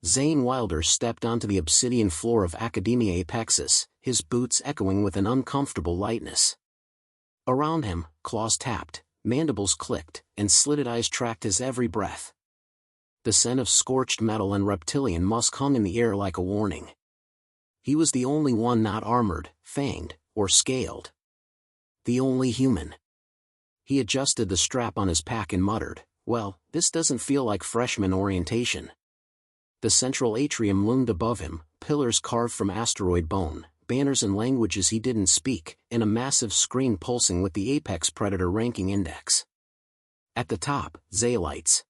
Zane Wilder stepped onto the obsidian floor of Academia Apexis, his boots echoing with an uncomfortable lightness. Around him, claws tapped, mandibles clicked, and slitted eyes tracked his every breath. The scent of scorched metal and reptilian musk hung in the air like a warning. He was the only one not armored, fanged, or scaled. The only human. He adjusted the strap on his pack and muttered, "Well, this doesn't feel like freshman orientation." The central atrium loomed above him, pillars carved from asteroid bone, banners in languages he didn't speak, and a massive screen pulsing with the apex predator ranking index. At the top, Zeolites.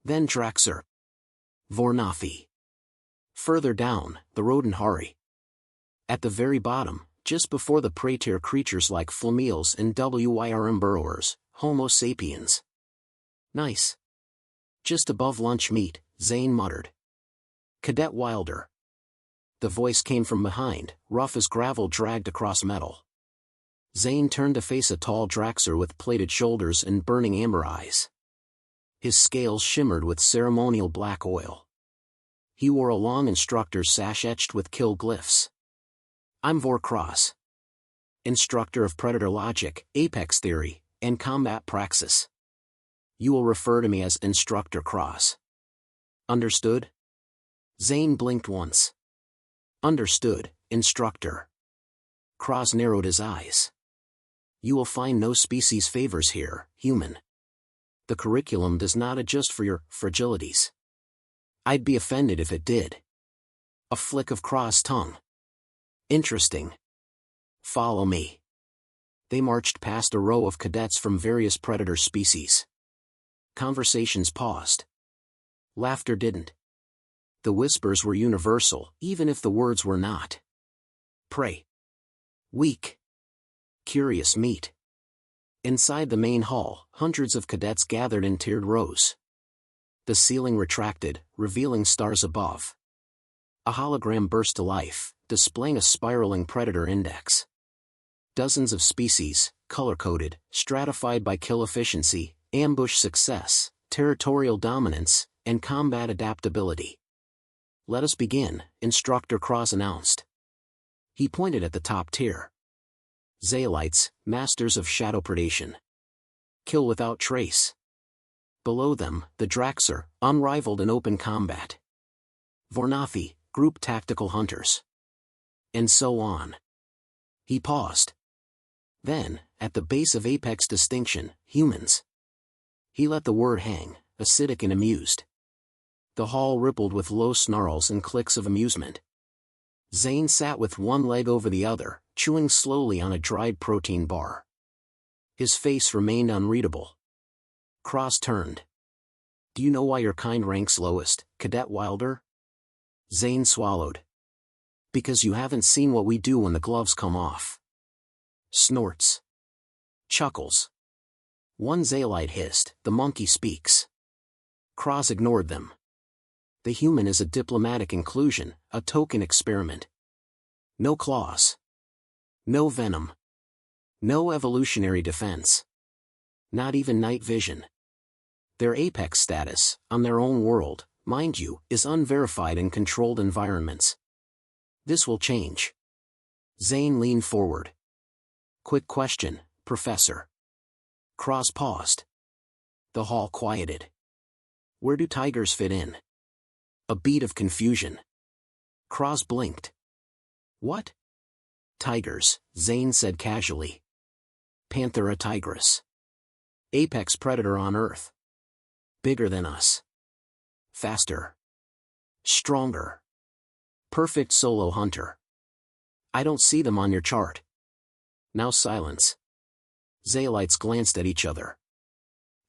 Then Draxer. Vornathi. Further down, the Rodentari. At the very bottom, just before the prey-tier creatures like Flameels and Wyrm burrowers, Homo sapiens. Nice. Just above lunch meat, Zane muttered. Cadet Wilder. The voice came from behind, rough as gravel dragged across metal. Zane turned to face a tall Draxer with plated shoulders and burning amber eyes. His scales shimmered with ceremonial black oil. He wore a long instructor's sash etched with kill glyphs. "I'm Vor Cross. Instructor of Predator Logic, Apex Theory, and Combat Praxis. You will refer to me as Instructor Cross. Understood?" Zane blinked once. "Understood, Instructor." Cross narrowed his eyes. "You will find no species favors here, human. The curriculum does not adjust for your fragilities. I'd be offended if it did." A flick of Cross' tongue. "Interesting. Follow me." They marched past a row of cadets from various predator species. Conversations paused. Laughter didn't. The whispers were universal, even if the words were not. Prey. Weak. Curious meat. Inside the main hall, hundreds of cadets gathered in tiered rows. The ceiling retracted, revealing stars above. A hologram burst to life, displaying a spiraling predator index. Dozens of species, color-coded, stratified by kill efficiency, ambush success, territorial dominance, and combat adaptability. "Let us begin," Instructor Cross announced. He pointed at the top tier. Zeolites, masters of shadow predation. Kill without trace. Below them, the Draxer, unrivaled in open combat. Vornathi, group tactical hunters. And so on. He paused. Then, at the base of apex distinction, humans. He let the word hang, acidic and amused. The hall rippled with low snarls and clicks of amusement. Zane sat with one leg over the other, chewing slowly on a dried protein bar. His face remained unreadable. Cross turned. "Do you know why your kind ranks lowest, Cadet Wilder?" Zane swallowed. "Because you haven't seen what we do when the gloves come off." Snorts. Chuckles. One Zeolite hissed, "The monkey speaks." Cross ignored them. The human is a diplomatic inclusion, a token experiment. No claws. No venom. No evolutionary defense. Not even night vision. Their apex status, on their own world, mind you, is unverified in controlled environments. This will change. Zane leaned forward. "Quick question, Professor." Cross paused. The hall quieted. "Where do tigers fit in?" A beat of confusion. Cross blinked. "What?" "Tigers," Zane said casually. "Panthera tigris. Apex predator on Earth. Bigger than us. Faster. Stronger. Perfect solo hunter. I don't see them on your chart." Now silence. Zeolites glanced at each other.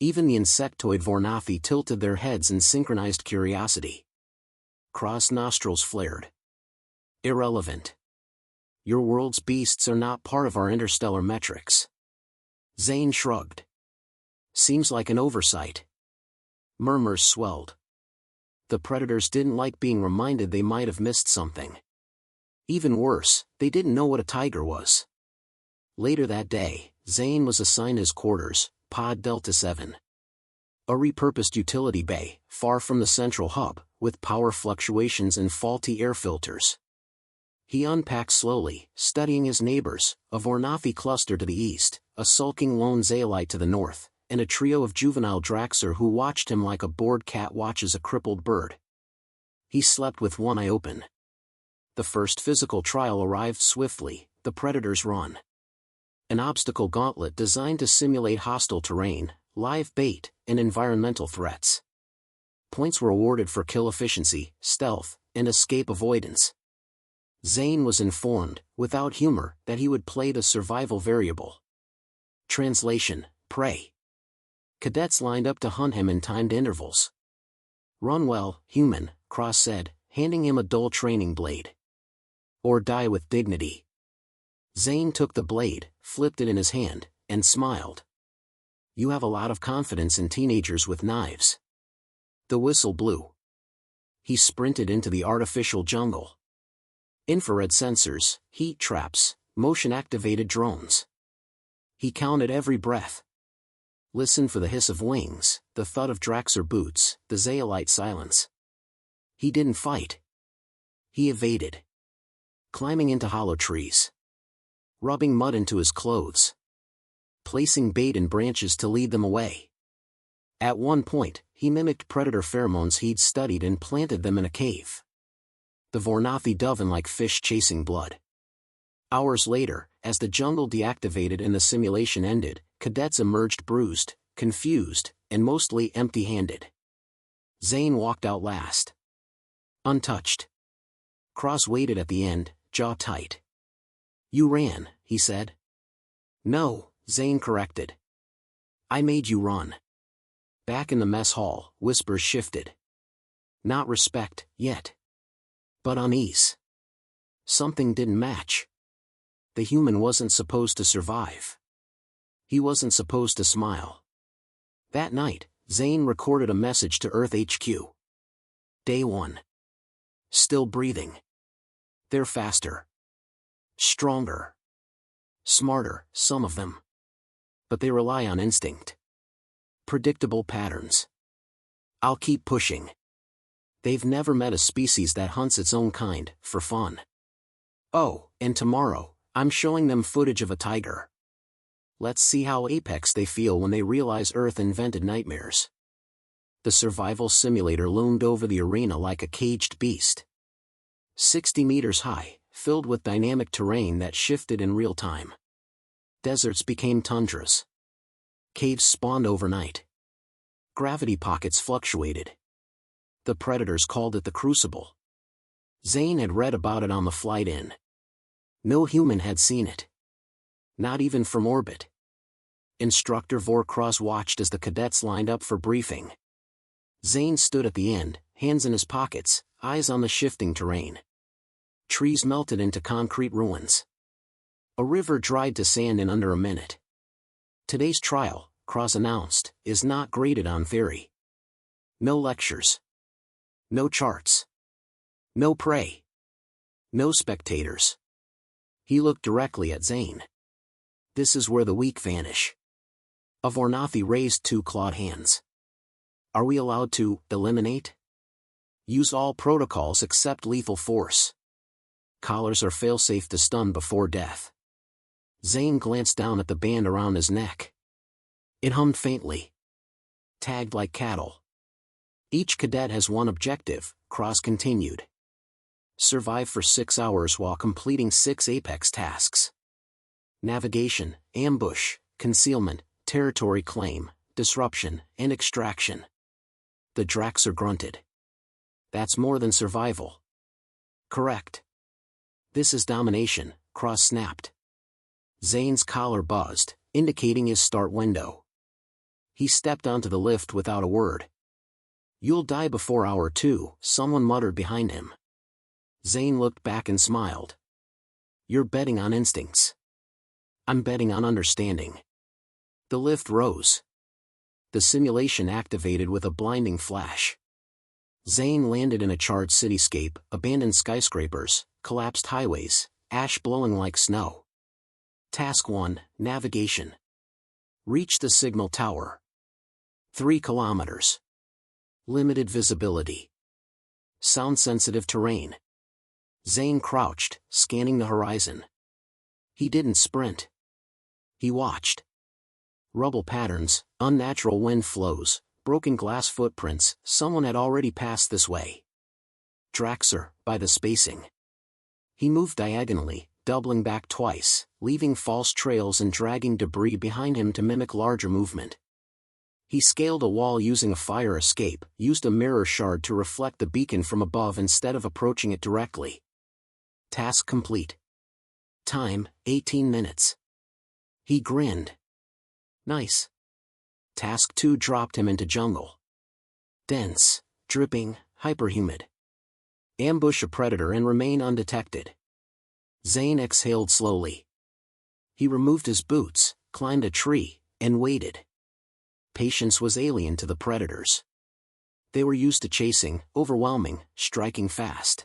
Even the insectoid Vornathi tilted their heads in synchronized curiosity. Cross nostrils flared. "Irrelevant. Your world's beasts are not part of our interstellar metrics." Zane shrugged. "Seems like an oversight." Murmurs swelled. The predators didn't like being reminded they might have missed something. Even worse, they didn't know what a tiger was. Later that day, Zane was assigned his quarters, Pod Delta 7. A repurposed utility bay, far from the central hub, with power fluctuations and faulty air filters. He unpacked slowly, studying his neighbors, a Vornathi cluster to the east, a sulking lone Zeolite to the north, and a trio of juvenile Draxer who watched him like a bored cat watches a crippled bird. He slept with one eye open. The first physical trial arrived swiftly, the Predator's Run. An obstacle gauntlet designed to simulate hostile terrain, live bait, and environmental threats. Points were awarded for kill efficiency, stealth, and escape avoidance. Zane was informed, without humor, that he would play the survival variable. Translation: prey. Cadets lined up to hunt him in timed intervals. "Run well, human," Cross said, handing him a dull training blade. "Or die with dignity." Zane took the blade, flipped it in his hand, and smiled. "You have a lot of confidence in teenagers with knives." The whistle blew. He sprinted into the artificial jungle. Infrared sensors, heat traps, motion-activated drones. He counted every breath. Listened for the hiss of wings, the thud of Draxer boots, the Zeolite silence. He didn't fight. He evaded. Climbing into hollow trees. Rubbing mud into his clothes. Placing bait in branches to lead them away. At one point, he mimicked predator pheromones he'd studied and planted them in a cave. The Vornathi dove like fish chasing blood. Hours later, as the jungle deactivated and the simulation ended, cadets emerged bruised, confused, and mostly empty-handed. Zane walked out last. Untouched. Cross waited at the end, jaw tight. "You ran," he said. "No," Zane corrected. "I made you run." Back in the mess hall, whispers shifted. Not respect, yet. But unease. Something didn't match. The human wasn't supposed to survive. He wasn't supposed to smile. That night, Zane recorded a message to Earth HQ. Day 1. Still breathing. They're faster. Stronger. Smarter, some of them. But they rely on instinct. Predictable patterns. I'll keep pushing. They've never met a species that hunts its own kind, for fun. Oh, and tomorrow, I'm showing them footage of a tiger. Let's see how apex they feel when they realize Earth invented nightmares. The survival simulator loomed over the arena like a caged beast. 60 meters high, filled with dynamic terrain that shifted in real time. Deserts became tundras. Caves spawned overnight. Gravity pockets fluctuated. The Predators called it the Crucible. Zane had read about it on the flight in. No human had seen it. Not even from orbit. Instructor Vorkross watched as the cadets lined up for briefing. Zane stood at the end, hands in his pockets, eyes on the shifting terrain. Trees melted into concrete ruins. A river dried to sand in under a minute. Today's trial, Cross announced, is not graded on theory. No lectures. No charts. No prey. No spectators. He looked directly at Zane. This is where the weak vanish. A Vornathi raised 2 clawed hands. Are we allowed to eliminate? Use all protocols except lethal force. Collars are fail-safe to stun before death. Zane glanced down at the band around his neck. It hummed faintly. Tagged like cattle. Each cadet has one objective, Cross continued. Survive for 6 hours while completing 6 apex tasks. Navigation, ambush, concealment, territory claim, disruption, and extraction. The Draxer grunted. That's more than survival. Correct. This is domination, Cross snapped. Zane's collar buzzed, indicating his start window. He stepped onto the lift without a word. You'll die before hour 2, someone muttered behind him. Zane looked back and smiled. You're betting on instincts. I'm betting on understanding. The lift rose. The simulation activated with a blinding flash. Zane landed in a charred cityscape, abandoned skyscrapers, collapsed highways, ash blowing like snow. Task 1, Navigation. Reach the signal tower. 3 kilometers. Limited visibility. Sound-sensitive terrain. Zane crouched, scanning the horizon. He didn't sprint. He watched. Rubble patterns, unnatural wind flows, broken glass footprints. Someone had already passed this way. Draxer, by the spacing. He moved diagonally, doubling back twice, leaving false trails and dragging debris behind him to mimic larger movement. He scaled a wall using a fire escape, used a mirror shard to reflect the beacon from above instead of approaching it directly. Task complete. Time, 18 minutes. He grinned. Nice. Task 2 dropped him into jungle. Dense, dripping, hyperhumid. Ambush a predator and remain undetected. Zane exhaled slowly. He removed his boots, climbed a tree, and waited. Patience was alien to the predators. They were used to chasing, overwhelming, striking fast.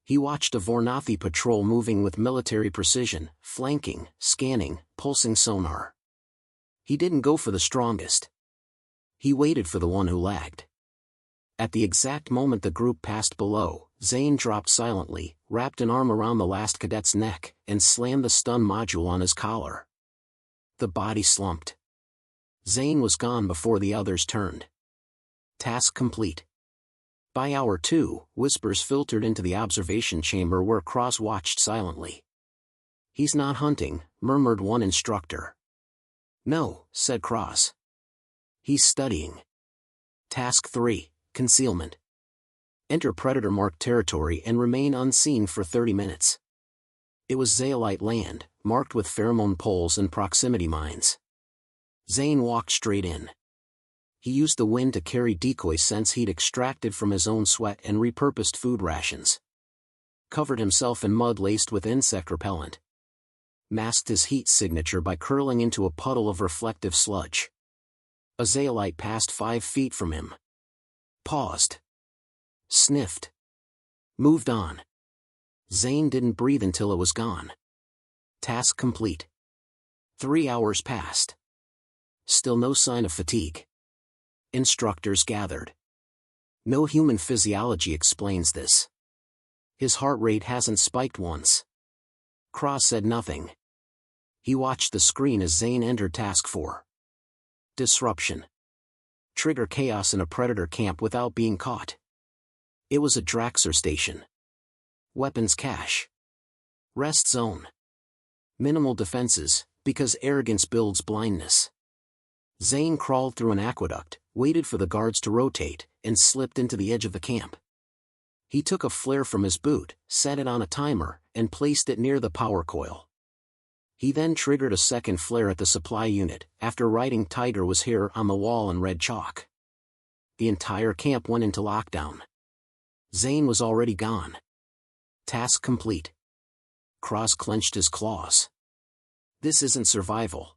He watched a Vornathi patrol moving with military precision, flanking, scanning, pulsing sonar. He didn't go for the strongest. He waited for the one who lagged. At the exact moment the group passed below, Zane dropped silently, wrapped an arm around the last cadet's neck, and slammed the stun module on his collar. The body slumped. Zane was gone before the others turned. Task complete. By hour 2, whispers filtered into the observation chamber where Cross watched silently. "He's not hunting," murmured one instructor. "No," said Cross. "He's studying." Task 3, Concealment. Enter predator-marked territory and remain unseen for 30 minutes. It was Zeolite land, marked with pheromone poles and proximity mines. Zane walked straight in. He used the wind to carry decoy scents he'd extracted from his own sweat and repurposed food rations. Covered himself in mud laced with insect repellent. Masked his heat signature by curling into a puddle of reflective sludge. A zeolite passed 5 feet from him. Paused. Sniffed. Moved on. Zane didn't breathe until it was gone. Task complete. 3 hours passed. Still no sign of fatigue. Instructors gathered. No human physiology explains this. His heart rate hasn't spiked once. Cross said nothing. He watched the screen as Zane entered Task 4. Disruption. Trigger chaos in a predator camp without being caught. It was a Draxer station. Weapons cache. Rest zone. Minimal defenses, because arrogance builds blindness. Zane crawled through an aqueduct, waited for the guards to rotate, and slipped into the edge of the camp. He took a flare from his boot, set it on a timer, and placed it near the power coil. He then triggered a second flare at the supply unit, after writing "Tiger was here" on the wall in red chalk. The entire camp went into lockdown. Zane was already gone. Task complete. Cross clenched his claws. This isn't survival.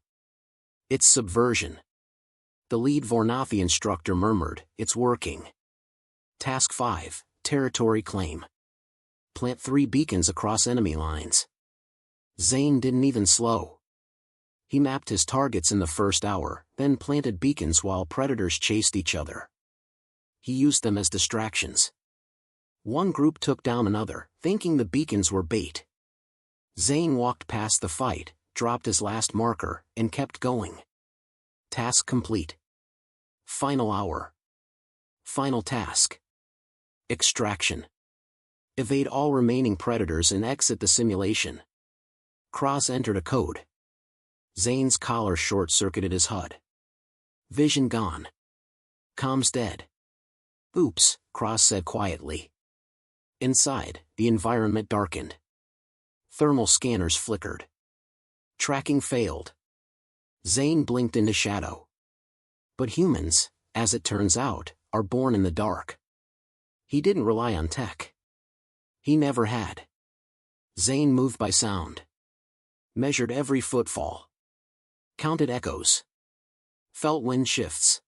It's subversion. The lead Vornathi instructor murmured, "It's working." Task 5, Territory Claim. Plant 3 beacons across enemy lines. Zane didn't even slow. He mapped his targets in the first hour, then planted beacons while predators chased each other. He used them as distractions. One group took down another, thinking the beacons were bait. Zane walked past the fight, dropped his last marker, and kept going. Task complete. Final hour. Final task. Extraction. Evade all remaining predators and exit the simulation. Cross entered a code. Zane's collar short-circuited his HUD. Vision gone. Comms dead. "Oops," Cross said quietly. Inside, the environment darkened. Thermal scanners flickered. Tracking failed. Zane blinked into shadow. But humans, as it turns out, are born in the dark. He didn't rely on tech. He never had. Zane moved by sound. Measured every footfall. Counted echoes. Felt wind shifts.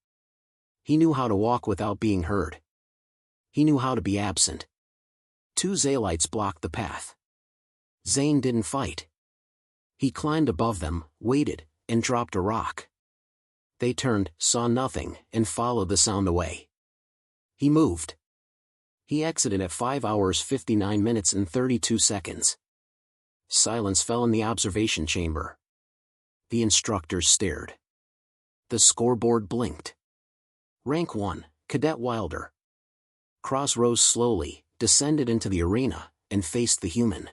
He knew how to walk without being heard. He knew how to be absent. 2 zeolites blocked the path. Zane didn't fight. He climbed above them, waited, and dropped a rock. They turned, saw nothing, and followed the sound away. He moved. He exited at 5 hours 59 minutes and 32 seconds. Silence fell in the observation chamber. The instructors stared. The scoreboard blinked. Rank 1, Cadet Wilder. Cross rose slowly, descended into the arena, and faced the human.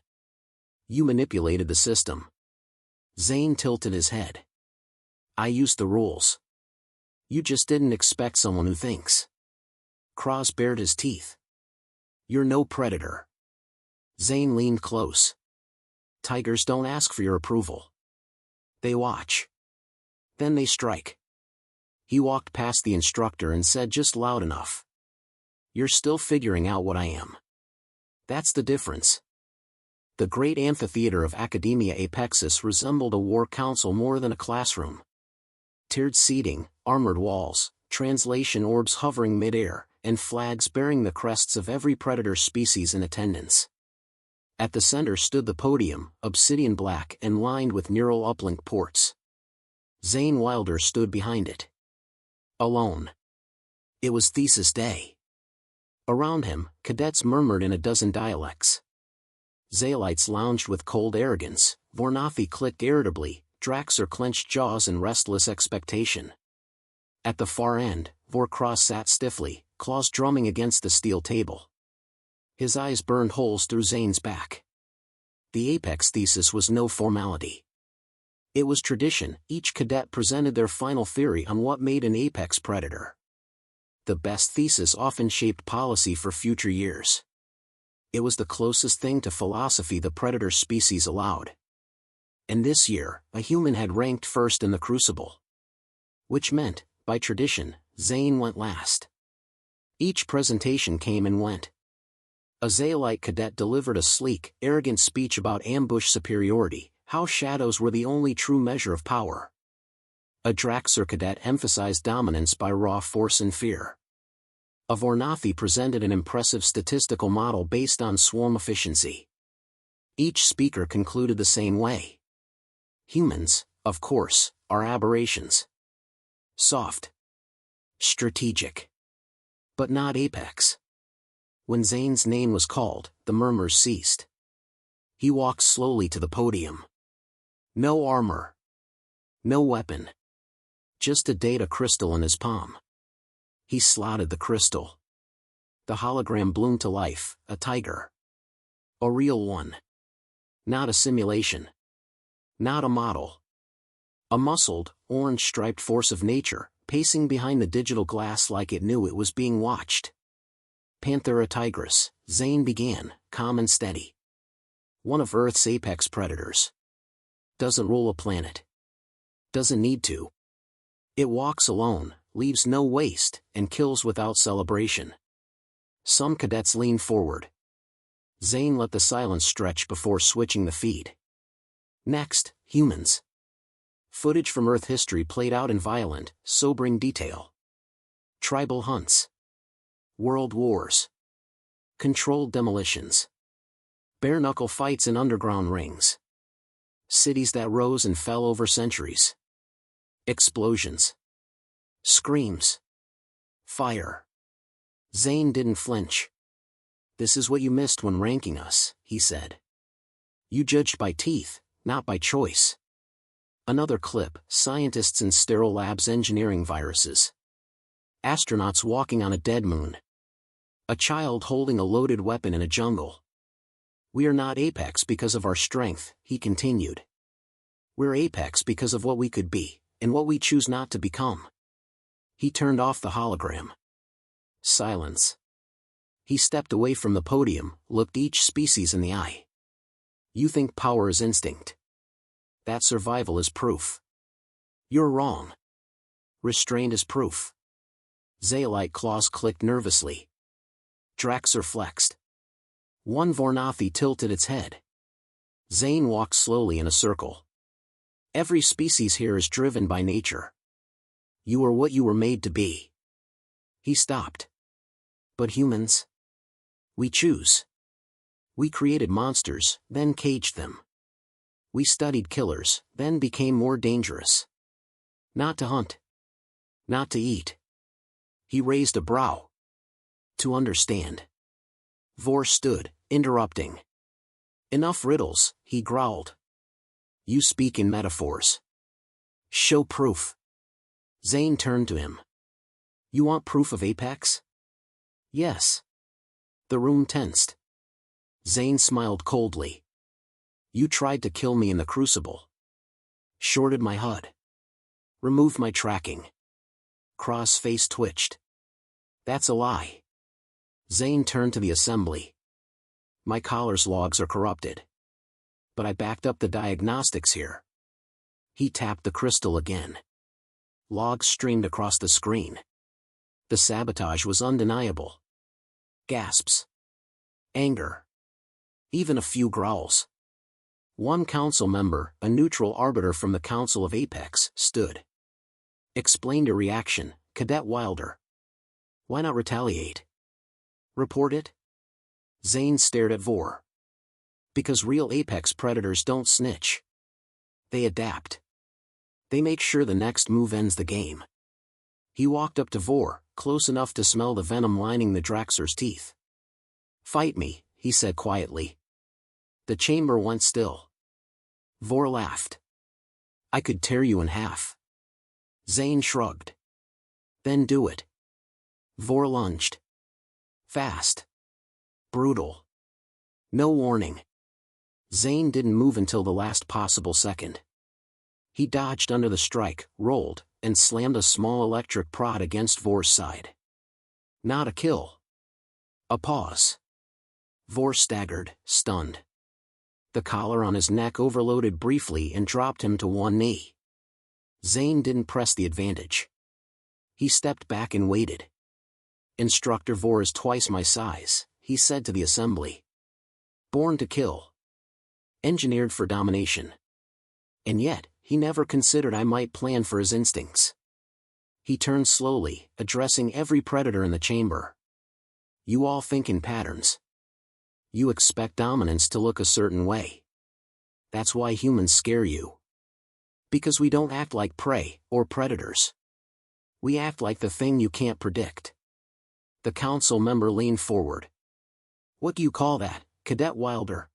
You manipulated the system. Zane tilted his head. I used the rules. You just didn't expect someone who thinks. Cross bared his teeth. You're no predator. Zane leaned close. Tigers don't ask for your approval. They watch. Then they strike. He walked past the instructor and said just loud enough. You're still figuring out what I am. That's the difference. The great amphitheater of Academia Apexis resembled a war council more than a classroom. Tiered seating, armored walls, translation orbs hovering mid-air, and flags bearing the crests of every predator species in attendance. At the center stood the podium, obsidian black and lined with neural uplink ports. Zane Wilder stood behind it. Alone. It was thesis day. Around him, cadets murmured in a dozen dialects. Zaylites lounged with cold arrogance, Vornathi clicked irritably, Draxer clenched jaws in restless expectation. At the far end, Vorkross sat stiffly, claws drumming against the steel table. His eyes burned holes through Zane's back. The Apex thesis was no formality. It was tradition. Each cadet presented their final theory on what made an apex predator. The best thesis often shaped policy for future years. It was the closest thing to philosophy the predator species allowed. And this year, a human had ranked first in the crucible. Which meant, by tradition, Zane went last. Each presentation came and went. A Zayelite cadet delivered a sleek, arrogant speech about ambush superiority, how shadows were the only true measure of power. A Draxer cadet emphasized dominance by raw force and fear. A Vornathi presented an impressive statistical model based on swarm efficiency. Each speaker concluded the same way. Humans, of course, are aberrations. Soft. Strategic. But not apex. When Zane's name was called, the murmurs ceased. He walked slowly to the podium. No armor. No weapon. Just a data crystal in his palm. He slotted the crystal. The hologram bloomed to life, a tiger. A real one. Not a simulation. Not a model. A muscled, orange-striped force of nature, pacing behind the digital glass like it knew it was being watched. Panthera tigris, Zane began, calm and steady. One of Earth's apex predators. Doesn't rule a planet. Doesn't need to. It walks alone, leaves no waste, and kills without celebration. Some cadets leaned forward. Zane let the silence stretch before switching the feed. Next, humans. Footage from Earth history played out in violent, sobering detail. Tribal hunts. World wars. Controlled demolitions. Bare-knuckle fights in underground rings. Cities that rose and fell over centuries. Explosions. Screams. Fire. Zane didn't flinch. This is what you missed when ranking us, he said. You judged by teeth, not by choice. Another clip, scientists in sterile labs engineering viruses. Astronauts walking on a dead moon. A child holding a loaded weapon in a jungle. We are not apex because of our strength, he continued. We're apex because of what we could be, and what we choose not to become. He turned off the hologram. Silence. He stepped away from the podium, looked each species in the eye. You think power is instinct. That survival is proof. You're wrong. Restraint is proof. Zayelite claws clicked nervously. Draxer flexed. One Vornathi tilted its head. Zane walked slowly in a circle. Every species here is driven by nature. You are what you were made to be. He stopped. But humans? We choose. We created monsters, then caged them. We studied killers, then became more dangerous. Not to hunt. Not to eat. He raised a brow. To understand. Vor stood, interrupting. Enough riddles, he growled. You speak in metaphors. Show proof. Zane turned to him. You want proof of Apex? Yes. The room tensed. Zane smiled coldly. You tried to kill me in the Crucible. Shorted my HUD. Removed my tracking. Cross face twitched. That's a lie. Zane turned to the assembly. My collar's logs are corrupted. But I backed up the diagnostics here. He tapped the crystal again. Logs streamed across the screen. The sabotage was undeniable. Gasps. Anger. Even a few growls. One council member, a neutral arbiter from the Council of Apex, stood. Explained a reaction, Cadet Wilder. Why not retaliate? Report it? Zane stared at Vor. Because real Apex predators don't snitch. They adapt. They make sure the next move ends the game. He walked up to Vor, close enough to smell the venom lining the Draxer's teeth. Fight me, he said quietly. The chamber went still. Vor laughed. I could tear you in half. Zane shrugged. Then do it. Vor lunged. Fast. Brutal. No warning. Zane didn't move until the last possible second. He dodged under the strike, rolled, and slammed a small electric prod against Vor's side. Not a kill. A pause. Vor staggered, stunned. The collar on his neck overloaded briefly and dropped him to one knee. Zane didn't press the advantage. He stepped back and waited. Instructor Vor is twice my size, he said to the assembly. Born to kill. Engineered for domination. And yet, he never considered I might plan for his instincts. He turned slowly, addressing every predator in the chamber. You all think in patterns. You expect dominance to look a certain way. That's why humans scare you. Because we don't act like prey, or predators. We act like the thing you can't predict. The council member leaned forward. What do you call that, Cadet Wilder?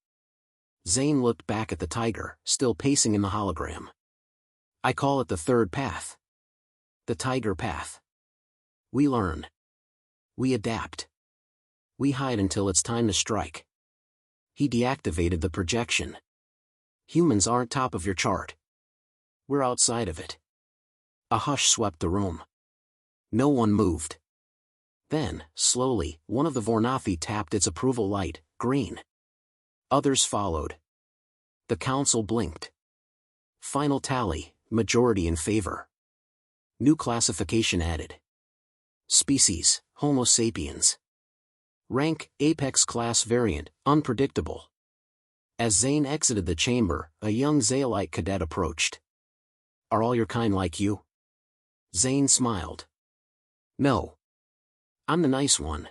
Zane looked back at the tiger, still pacing in the hologram. I call it the third path. The tiger path. We learn. We adapt. We hide until it's time to strike. He deactivated the projection. Humans aren't top of your chart. We're outside of it. A hush swept the room. No one moved. Then, slowly, one of the Vornathi tapped its approval light, green. Others followed. The council blinked. Final tally, majority in favor. New classification added. Species, Homo sapiens. Rank, Apex class variant, unpredictable. As Zane exited the chamber, a young Zayalite cadet approached. Are all your kind like you? Zane smiled. No. I'm the nice one.